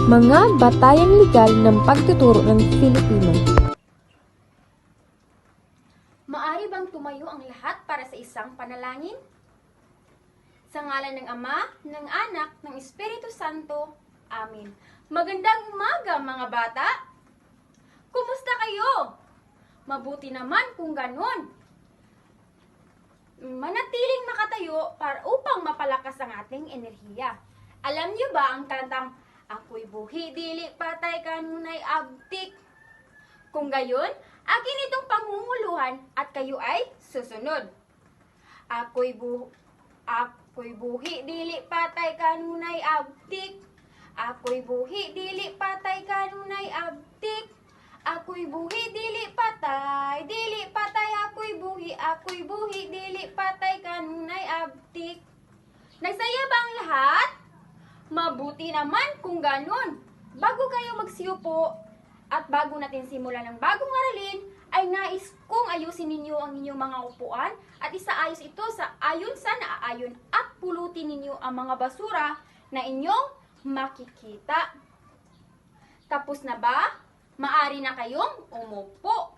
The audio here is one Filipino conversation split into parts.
Mga batayang legal ng pagtuturo ng Filipino. Maari bang tumayo ang lahat para sa isang panalangin? Sa ngalan ng Ama, ng Anak, ng Espiritu Santo. Amen. Magandang umaga mga bata! Kumusta kayo? Mabuti naman kung ganun. Manatiling nakatayo para upang mapalakas ang ating enerhiya. Alam niyo ba ang kantang "Ako'y buhi, dili patay, kanunay abtik"? Kung gayon, akin itong pangunguluhan at kayo ay susunod. Ako'y buhi, dili patay, kanunay abtik. Ako'y buhi, dili patay, kanunay abtik. Ako'y buhi, dili patay, ako'y buhi, dili patay, kanunay abtik. Nagsaya ba ang lahat? Mabuti naman kung ganun. Bago kayo magsiupo at bago natin simulan ng bagong aralin, ay nais kong ayusin ninyo ang inyong mga upuan at isaayos ito sa ayon sa naaayon at pulutin ninyo ang mga basura na inyong makikita. Tapos na ba? Maari na kayong umupo.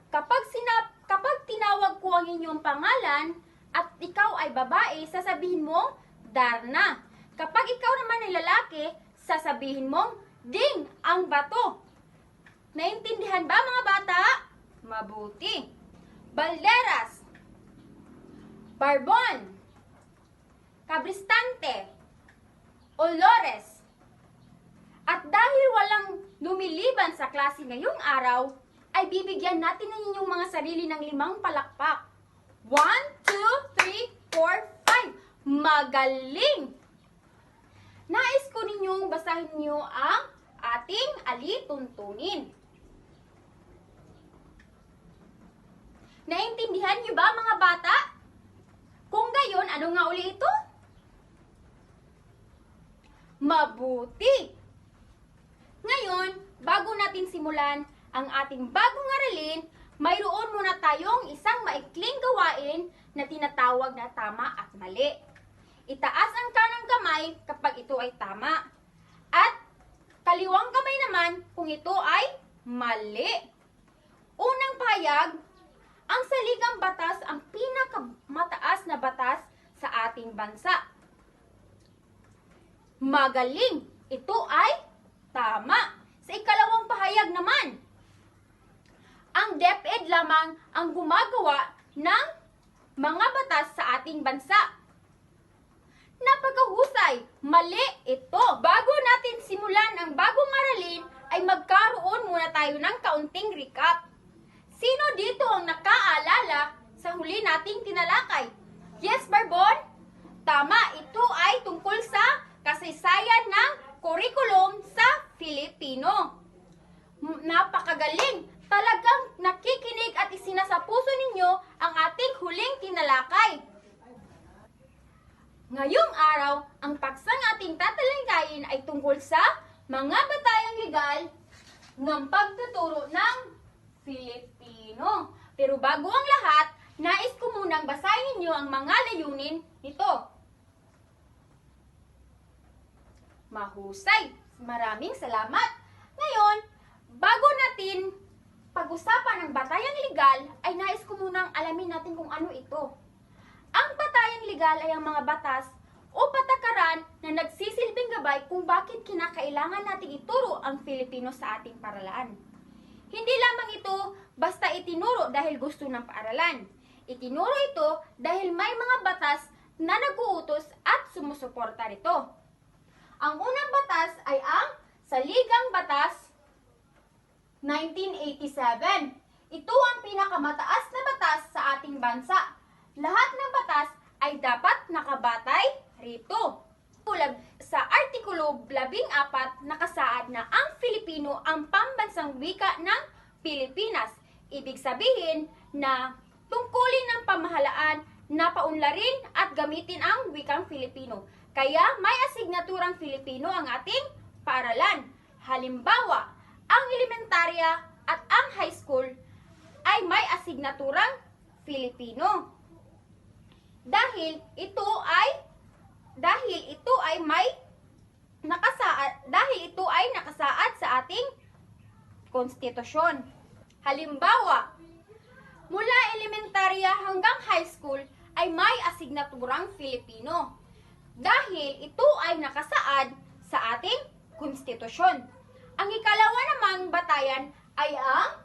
Kapag tinawag ko ang inyong pangalan at ikaw ay babae, sasabihin mo, Darna. Kapag ikaw naman ay lalaki, sasabihin mong, Ding ang bato. Naintindihan ba mga bata? Mabuti. Balderas, Barbon, Cabristante, Olores. At dahil walang lumiliban sa klase ngayong araw, ay bibigyan natin ng inyong mga sarili ng 5 palakpak. 1, 2, 3, 4, 5. Magaling! Nais ko ninyong basahin niyo ang ating alituntunin. Naintindihan niyo ba mga bata? Kung gayon, ano nga uli ito? Mabuti! Ngayon, bago natin simulan ang ating bagong aralin, mayroon muna tayong isang maikling gawain na tinatawag na tama at mali. Itaas ang kanang kamay kapag ito ay tama. At kaliwang kamay naman kung ito ay mali. Unang pahayag, ang saligang batas ang pinakamataas na batas sa ating bansa. Magaling! Ito ay tama. Sa ikalawang pahayag naman, ang DepEd lamang ang gumagawa ng mga batas sa ating bansa. Napakahusay! Mali ito! Bago natin simulan ang bagong aralin, ay magkaroon muna tayo ng kaunting recap. Sino dito ang nakaalala sa huli nating tinalakay? Yes, Barbon? Tama, ito ay tungkol sa kasaysayan ng kurikulum sa Filipino. Napakagaling! Talagang nakikinig at isinasapuso ninyo ang ating huling tinalakay. Ngayong araw, ang paksang ating tatalakayin ay tungkol sa mga batayang legal ng pagtuturo ng Filipino. Pero bago ang lahat, nais ko munang basahin ninyo ang mga layunin nito. Mahusay! Maraming salamat! Ngayon, bago natin pag-usapan ng batayang legal, ay nais ko munang alamin natin kung ano ito. Ang batayang legal ay ang mga batas o patakaran na nagsisilbing gabay kung bakit kinakailangan nating ituro ang Filipino sa ating paaralan. Hindi lamang ito basta itinuro dahil gusto ng paaralan. Itinuro ito dahil may mga batas na nag-uutos at sumusuporta rito. Ang unang batas ay ang Saligang Batas 1987. Ito ang pinakamataas na batas sa ating bansa. Lahat ng batas ay dapat nakabatay rito. Sa Artikulo 14, nakasaad na ang Filipino ang pambansang wika ng Pilipinas. Ibig sabihin na tungkulin ng pamahalaan na paunlarin at gamitin ang wikang Filipino. Kaya may asignaturang Filipino ang ating paaralan. Halimbawa, ang elementarya at ang high school ay may asignaturang Filipino. Dahil ito ay may dahil ito ay nakasaad sa ating konstitusyon. Halimbawa, mula elementarya hanggang high school ay may asignaturang Filipino dahil ito ay nakasaad sa ating konstitusyon. Ang ikalawa namang batayan ay ang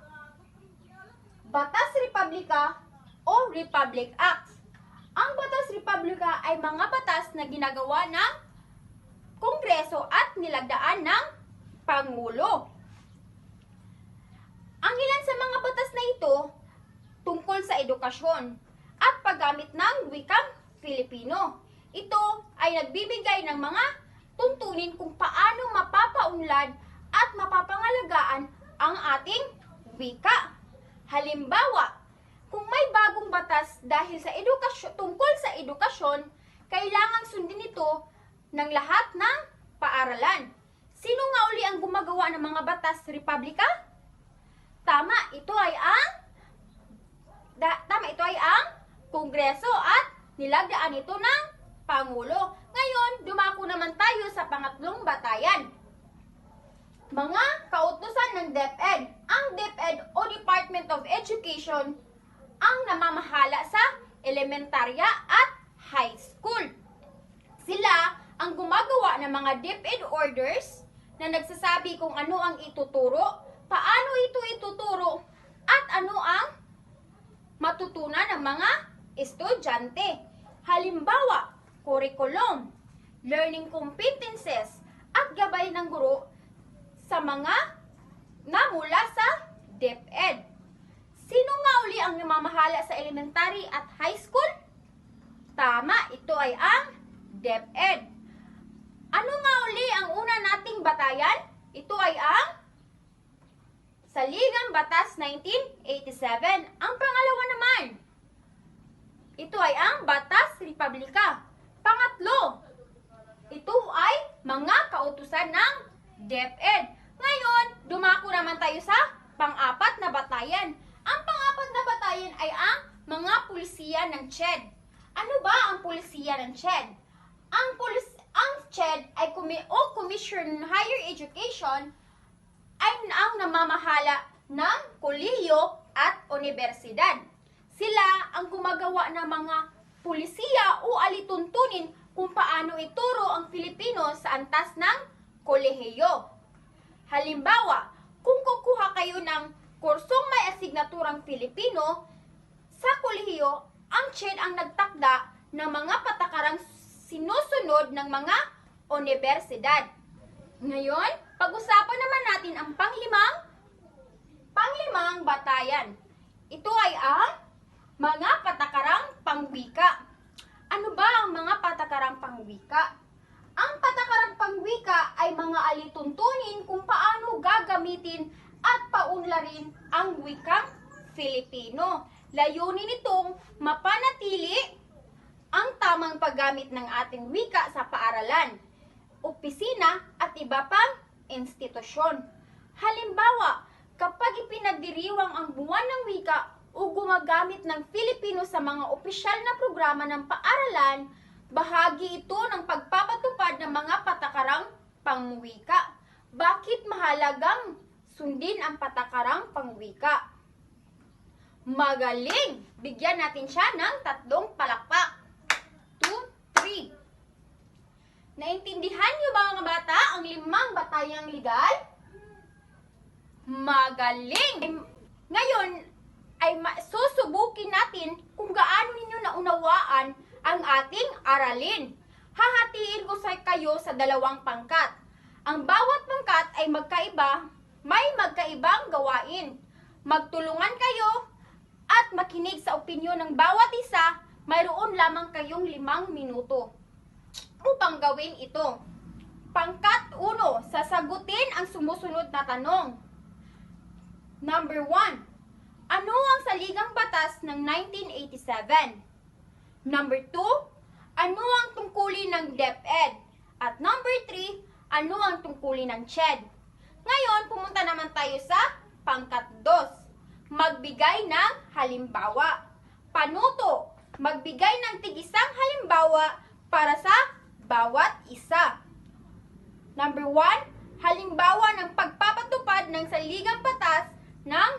Batas Republika o Republic Acts. Ang Batas Republika ay mga batas na ginagawa ng Kongreso at nilagdaan ng Pangulo. Ang ilan sa mga batas na ito tungkol sa edukasyon at paggamit ng wikang Filipino. Ito ay nagbibigay ng mga tuntunin kung paano mapapaunlad at mapapangalagaan ang ating wika. Halimbawa, kung may bagong batas dahil sa edukasyon, tungkol sa edukasyon, kailangang sundin ito ng lahat ng paaralan. Sino nga uli ang gumagawa ng mga batas republika? Tama, ito ay ang Kongreso at nilagdaan ito ng Pangulo. Ngayon, dumako naman tayo sa pangatlong batayan. Mga kautusan ng DepEd. Ang DepEd o Department of Education ang namamahala sa elementarya at high school. Sila ang gumagawa ng mga DepEd orders na nagsasabi kung ano ang ituturo, paano ito ituturo, at ano ang matutunan ng mga estudyante. Halimbawa, curriculum, learning competences, at gabay ng guro sa mga namula sa DepEd. Sino nga uli ang namamahala sa elementary at high school? Tama, ito ay ang DepEd. Ano nga uli ang una nating batayan? Ito ay ang Saligang Batas 1987. Ang pangalawa naman, ito ay ang Batas Republika. Pangatlo, ito ay mga kautusan ng DepEd. Ngayon, dumako naman tayo sa pang-apat na batayan. Ang pang-apat na batayan ay ang mga pulisiya ng CHED. Ano ba ang pulisiya ng CHED? Ang CHED ay Commission on Higher Education ay ang namamahala ng kolehiyo at universidad. Sila ang gumagawa ng mga pulisiya o alituntunin kung paano ituro ang Filipino sa antas ng kolehiyo. Halimbawa, kung kukuha kayo ng kursong may asignaturang Filipino, sa kolehiyo, ang CHED ang nagtakda ng mga patakarang sinusunod ng mga universidad. Ngayon, pag-usapan naman natin ang panglimang batayan. Ito ay ang mga patakarang pangwika. Ano ba ang mga patakarang pangwika? Ang patakarang pangwika ay mga alituntunin kung paano gagamitin at paunlarin ang wikang Filipino. Layunin nitong mapanatili ang tamang paggamit ng ating wika sa paaralan, opisina at iba pang institusyon. Halimbawa, kapag ipinagdiriwang ang buwan ng wika o gumagamit ng Filipino sa mga opisyal na programa ng paaralan, bahagi ito ng pagpapatupad ng mga patakarang pangwika. Bakit mahalagang sundin ang patakarang pangwika? Magaling! Bigyan natin siya ng 3 palakpak. 2, 3. Naintindihan niyo ba mga bata ang 5 batayang legal? Magaling! Ngayon ay susubukin natin kung gaano ninyo naunawaan ang ating aralin. Hahatiin ko sa kayo sa 2 pangkat. Ang bawat pangkat ay may magkaibang gawain. Magtulungan kayo at makinig sa opinyon ng bawat isa. Mayroon lamang kayong 5 minuto upang gawin ito. Pangkat 1, sasagutin ang sumusunod na tanong. Number 1. Ano ang saligang batas ng 1987? Number 2, ano ang tungkulin ng DepEd? At number 3, ano ang tungkulin ng CHED? Ngayon, pumunta naman tayo sa pangkat 2. Magbigay ng halimbawa. Panuto, magbigay ng tig-isang halimbawa para sa bawat isa. Number 1, halimbawa ng pagpapatupad ng saligang batas ng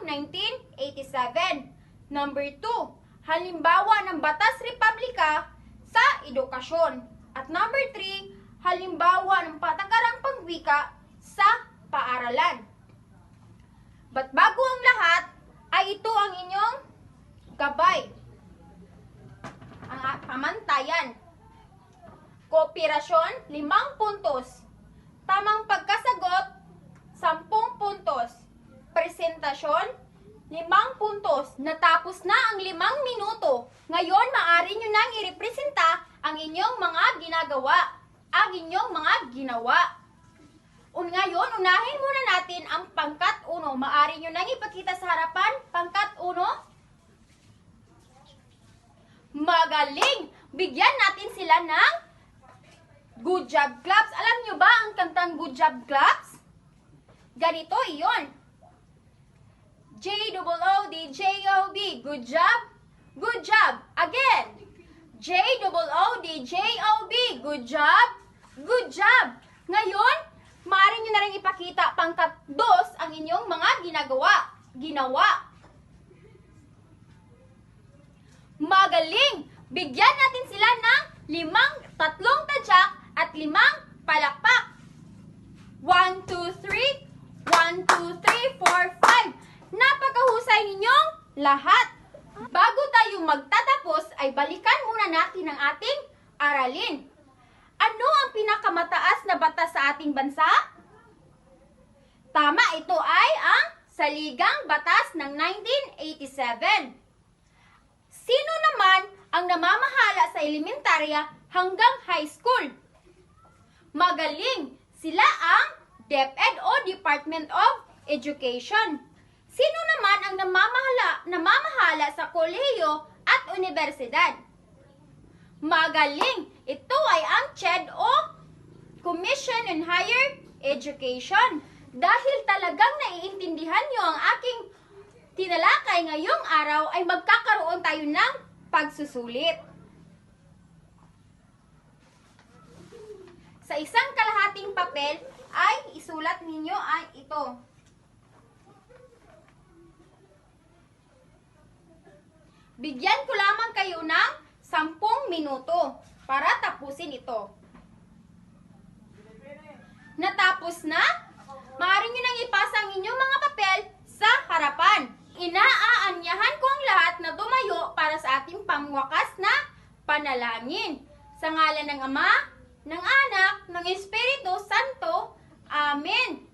1987. Number 2, halimbawa ng Batas Republika sa edukasyon. At number 3, halimbawa ng patakarang pangwika sa paaralan. But bago ang lahat, ay ito ang inyong gabay. Ang pamantayan. Kooperasyon, 5 puntos. Tamang pagkasagot, 10 puntos. Presentasyon, 5 puntos. Natapos na ang 5 minuto. Ngayon, maaari nyo nang irepresenta ang inyong mga ginagawa, ang inyong mga ginawa. Ngayon, unahin muna natin ang pangkat 1. Maaari nyo nang ipakita sa harapan, pangkat 1. Magaling! Bigyan natin sila ng good job claps. Alam nyo ba ang kantang good job claps? Ganito iyon. J-O-O-D-J-O-B. Good job. Good job. Again. J-O-O-D-J-O-B. Good job. Good job. Ngayon, maaari nyo na rin ipakita pangkat 2 ang inyong mga ginawa. Magaling! Bigyan natin sila ng 3 tadyak at 5 palakpak. 1, 2, 3. 1, 2, 3, 4, 5. Napakahusay ninyong lahat. Bago tayo magtatapos ay balikan muna natin ang ating aralin. Ano ang pinakamataas na batas sa ating bansa? Tama, ito ay ang Saligang Batas ng 1987. Sino naman ang namamahala sa elementarya hanggang high school? Magaling! Sila ang DepEd o Department of Education. Sino naman ang namamahala sa kolehiyo at universidad? Magaling! Ito ay ang CHED o Commission on Higher Education. Dahil talagang naiintindihan nyo ang aking tinalakay ngayong araw, ay magkakaroon tayo ng pagsusulit. Sa isang kalahating papel ay isulat ninyo ay ito. Bigyan ko lamang kayo ng 10 minuto para tapusin ito. Natapos na? Maaari nyo nang ipasa ang inyong mga papel sa harapan. Inaaanyahan ko ang lahat na tumayo para sa ating pangwakas na panalangin. Sa ngalan ng Ama, ng Anak, ng Espiritu Santo. Amen.